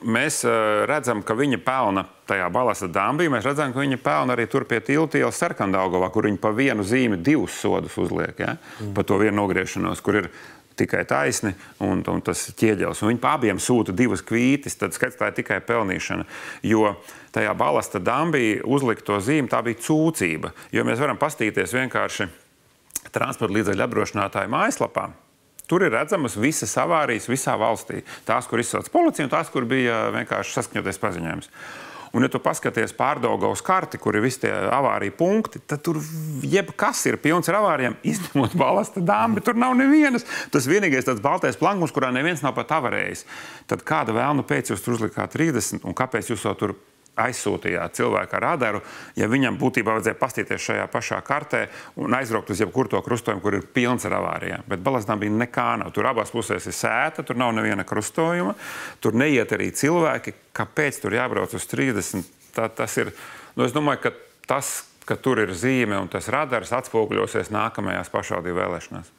Mēs redzam, ka viņa pelna tajā Balasta dambī. Mēs redzam, ka viņa pelna arī tur pie Tilta ielas Sarkandaugavā, kur viņa pa vienu zīmi 2 sodus uzliek, ja? Pa to vienu nogriešanos, kur ir tikai taisni un tas ķieģelis. Un viņi pa abiem sūta 2 kvītis, tad skats tā ir tikai pelnīšana. Jo tajā Balasta dambī uzlikt to zīmi, tā bija cūcība. Jo mēs varam pastīties vienkārši transporta līdzekļu apdrošinātāju mājaslapā. Tur ir redzamas visas avārijas visā valstī. Tās, kur izsauc policija, un tās, kur bija vienkārši saskaņotais paziņojums. Un, ja tu paskaties Pārdaugavas karti, kur ir visi tie avāriju punkti, tad tur jebkas ir pilns ar avārijām, izņemot Balasta dambi. Tur nav nevienas. Tas vienīgais tāds baltais plankums, kurā neviens nav pat avarējis. Tad kāda vēlnu pēc jūs tur uzlikāt 30, un kāpēc jūs jau tur aizsūtījāt cilvēku ar radaru, ja viņam būtībā vajadzēja pastīties šajā pašā kartē un aizbraukt uz jebkur to krustojumu, kur ir pilns ar avārijām. Bet Balasta dambī nekā nav. Tur abās pusēs ir sēta, tur nav neviena krustojuma, tur neiet arī cilvēki. Kāpēc tur jābrauc uz 30? Tas ir, es domāju, ka tas, ka tur ir zīme un tas radars atspoguļosies nākamajās pašvaldību vēlēšanās.